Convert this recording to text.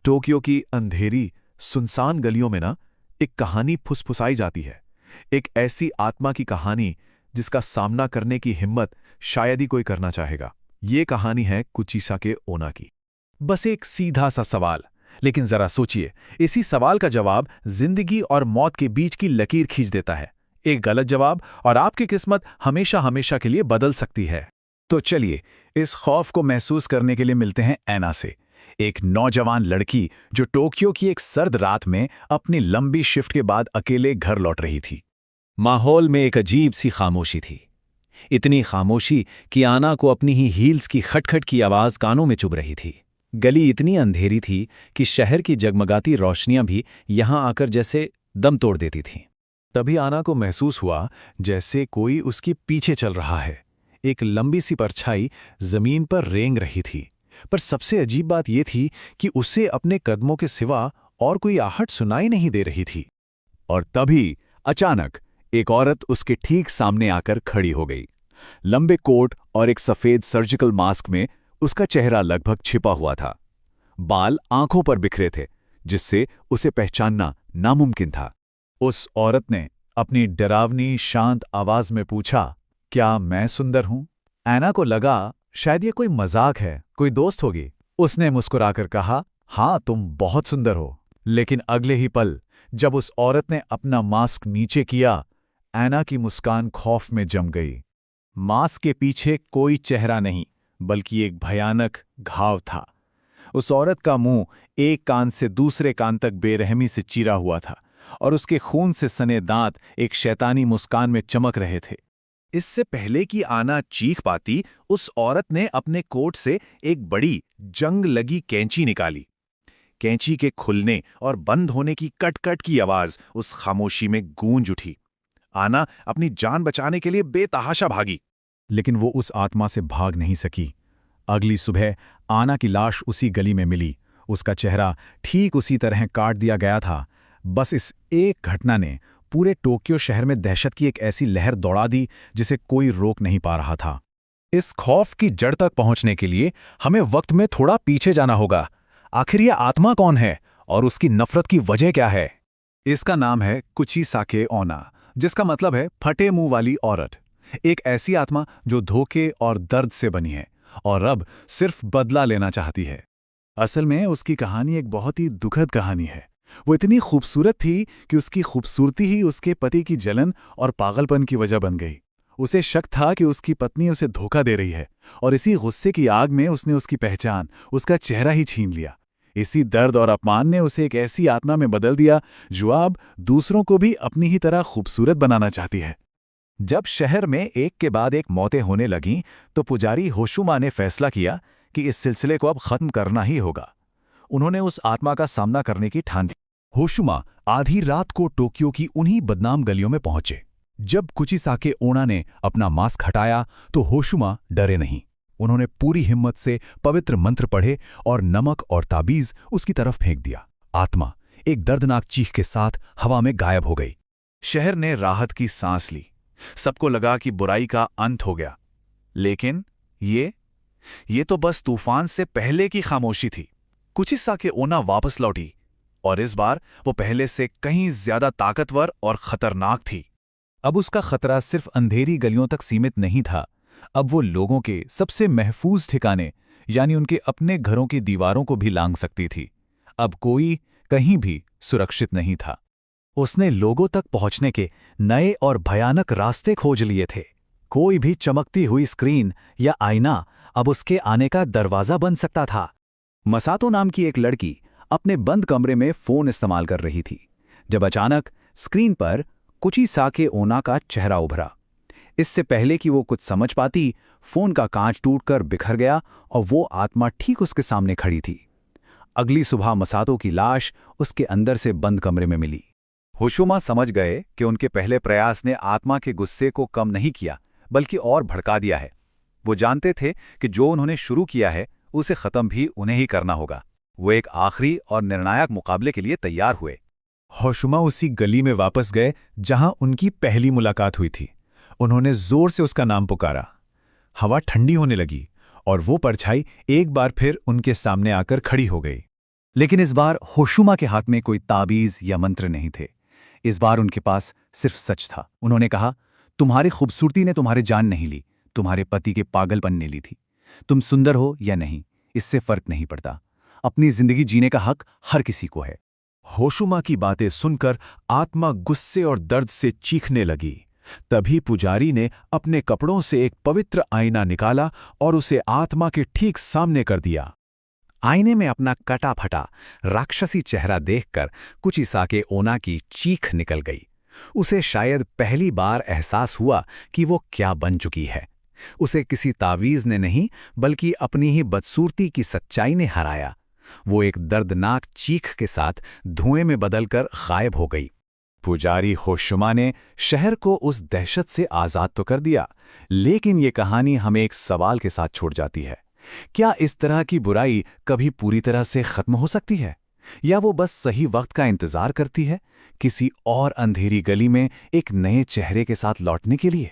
Tokyo की अंधेरी सुनसान गलियों में ना एक कहानी फुसफुसाई जाती है। एक ऐसी आत्मा की कहानी जिसका सामना करने की हिम्मत शायद ही कोई करना चाहेगा। ये कहानी है कुचिसाके ओना की। बस एक सीधा सा सवाल, लेकिन जरा सोचिए, इसी सवाल का जवाब जिंदगी और मौत के बीच की लकीर खींच देता है। एक गलत जवाब और आपकी किस्मत हमेशा हमेशा के लिए बदल सकती है। तो चलिए इस खौफ को महसूस करने के लिए मिलते हैं ऐना से, एक नौजवान लड़की जो टोक्यो की एक सर्द रात में अपनी लंबी शिफ्ट के बाद अकेले घर लौट रही थी। माहौल में एक अजीब सी खामोशी थी, इतनी खामोशी कि आना को अपनी ही हील्स की खटखट की आवाज कानों में चुभ रही थी। गली इतनी अंधेरी थी कि शहर की जगमगाती रोशनियां भी यहां आकर जैसे दम तोड़ देती थीं। तभी आना को महसूस हुआ जैसे कोई उसके पीछे चल रहा है। एक लंबी सी परछाई जमीन पर रेंग रही थी, पर सबसे अजीब बात यह थी कि उसे अपने कदमों के सिवा और कोई आहट सुनाई नहीं दे रही थी। और तभी अचानक एक औरत उसके ठीक सामने आकर खड़ी हो गई। लंबे कोट और एक सफेद सर्जिकल मास्क में उसका चेहरा लगभग छिपा हुआ था। बाल आंखों पर बिखरे थे, जिससे उसे पहचानना नामुमकिन था। उस औरत ने अपनी डरावनी शांत आवाज में पूछा, क्या मैं सुंदर हूं? ऐना को लगा शायद ये कोई मजाक है, कोई दोस्त होगी। उसने मुस्कुराकर कहा, हाँ तुम बहुत सुंदर हो। लेकिन अगले ही पल जब उस औरत ने अपना मास्क नीचे किया, ऐना की मुस्कान खौफ में जम गई। मास्क के पीछे कोई चेहरा नहीं, बल्कि एक भयानक घाव था। उस औरत का मुंह एक कान से दूसरे कान तक बेरहमी से चीरा हुआ था और उसके खून से सने दांत एक शैतानी मुस्कान में चमक रहे थे। इससे पहले कि आना चीख पाती, उस औरत ने अपने कोट से एक बड़ी जंग लगी कैंची निकाली। कैंची के खुलने और बंद होने की कट-कट की आवाज उस खामोशी में गूंज उठी। आना अपनी जान बचाने के लिए बेतहाशा भागी, लेकिन वो उस आत्मा से भाग नहीं सकी। अगली सुबह आना की लाश उसी गली में मिली। उसका चेहरा ठीक उसी तरह काट दिया गया था। बस इस एक घटना ने पूरे टोक्यो शहर में दहशत की एक ऐसी लहर दौड़ा दी जिसे कोई रोक नहीं पा रहा था। इस खौफ की जड़ तक पहुंचने के लिए हमें वक्त में थोड़ा पीछे जाना होगा। आखिर यह आत्मा कौन है और उसकी नफरत की वजह क्या है? इसका नाम है कुचिसाके ओना, जिसका मतलब है फटे मुंह वाली औरत। एक ऐसी आत्मा जो धोखे और दर्द से बनी है और अब सिर्फ बदला लेना चाहती है। असल में उसकी कहानी एक बहुत ही दुखद कहानी है। वो इतनी खूबसूरत थी कि उसकी खूबसूरती ही उसके पति की जलन और पागलपन की वजह बन गई। उसे शक था कि उसकी पत्नी उसे धोखा दे रही है और इसी गुस्से की आग में उसने उसकी पहचान, उसका चेहरा ही छीन लिया। इसी दर्द और अपमान ने उसे एक ऐसी आत्मा में बदल दिया जो अब दूसरों को भी अपनी ही तरह खूबसूरत बनाना चाहती है। जब शहर में एक के बाद एक मौतें होने लगीं, तो पुजारी होशुमा ने फैसला किया कि इस सिलसिले को अब खत्म करना ही होगा। उन्होंने उस आत्मा का सामना करने की ठान ली। होशुमा आधी रात को टोक्यो की उन्हीं बदनाम गलियों में पहुंचे। जब कुचिसाके ओना ने अपना मास्क हटाया तो होशुमा डरे नहीं। उन्होंने पूरी हिम्मत से पवित्र मंत्र पढ़े और नमक और ताबीज उसकी तरफ फेंक दिया। आत्मा एक दर्दनाक चीख के साथ हवा में गायब हो गई। शहर ने राहत की सांस ली। सबको लगा कि बुराई का अंत हो गया। लेकिन ये तो बस तूफान से पहले की खामोशी थी। कुचिसाके ओना वापस लौटी और इस बार वो पहले से कहीं ज्यादा ताकतवर और खतरनाक थी। अब उसका खतरा सिर्फ अंधेरी गलियों तक सीमित नहीं था। अब वो लोगों के सबसे महफूज ठिकाने यानी उनके अपने घरों की दीवारों को भी लांघ सकती थी। अब कोई कहीं भी सुरक्षित नहीं था। उसने लोगों तक पहुंचने के नए और भयानक रास्ते खोज लिए थे। कोई भी चमकती हुई स्क्रीन या आईना अब उसके आने का दरवाजा बन सकता था। मसातो नाम की एक लड़की अपने बंद कमरे में फोन इस्तेमाल कर रही थी जब अचानक स्क्रीन पर कुचिसाके ओना का चेहरा उभरा। इससे पहले कि वो कुछ समझ पाती, फोन का कांच टूटकर बिखर गया और वो आत्मा ठीक उसके सामने खड़ी थी। अगली सुबह मसातो की लाश उसके अंदर से बंद कमरे में मिली। होशुमा समझ गए कि उनके पहले प्रयास ने आत्मा के गुस्से को कम नहीं किया, बल्कि और भड़का दिया है। वो जानते थे कि जो उन्होंने शुरू किया है उसे खत्म भी उन्हें ही करना होगा। वो एक आखिरी और निर्णायक मुकाबले के लिए तैयार हुए। होशुमा उसी गली में वापस गए जहां उनकी पहली मुलाकात हुई थी। उन्होंने जोर से उसका नाम पुकारा। हवा ठंडी होने लगी और वो परछाई एक बार फिर उनके सामने आकर खड़ी हो गई। लेकिन इस बार होशुमा के हाथ में कोई ताबीज या मंत्र नहीं थे। इस बार उनके पास सिर्फ सच था। उन्होंने कहा, तुम्हारी खूबसूरती ने तुम्हारी जान नहीं ली, तुम्हारे पति के पागलपन ने ली थी। तुम सुंदर हो या नहीं, इससे फर्क नहीं पड़ता। अपनी जिंदगी जीने का हक हर किसी को है। होशुमा की बातें सुनकर आत्मा गुस्से और दर्द से चीखने लगी। तभी पुजारी ने अपने कपड़ों से एक पवित्र आईना निकाला और उसे आत्मा के ठीक सामने कर दिया। आईने में अपना कटा फटा राक्षसी चेहरा देखकर कुचिसाके ओना की चीख निकल गई। उसे शायद पहली बार एहसास हुआ कि वो क्या बन चुकी है। उसे किसी तावीज ने नहीं, बल्कि अपनी ही बदसूरती की सच्चाई ने हराया। वो एक दर्दनाक चीख के साथ धुएं में बदलकर गायब हो गई। पुजारी होशुमा ने शहर को उस दहशत से आज़ाद तो कर दिया, लेकिन ये कहानी हमें एक सवाल के साथ छोड़ जाती है। क्या इस तरह की बुराई कभी पूरी तरह से खत्म हो सकती है, या वो बस सही वक्त का इंतजार करती है, किसी और अंधेरी गली में एक नए चेहरे के साथ लौटने के लिए?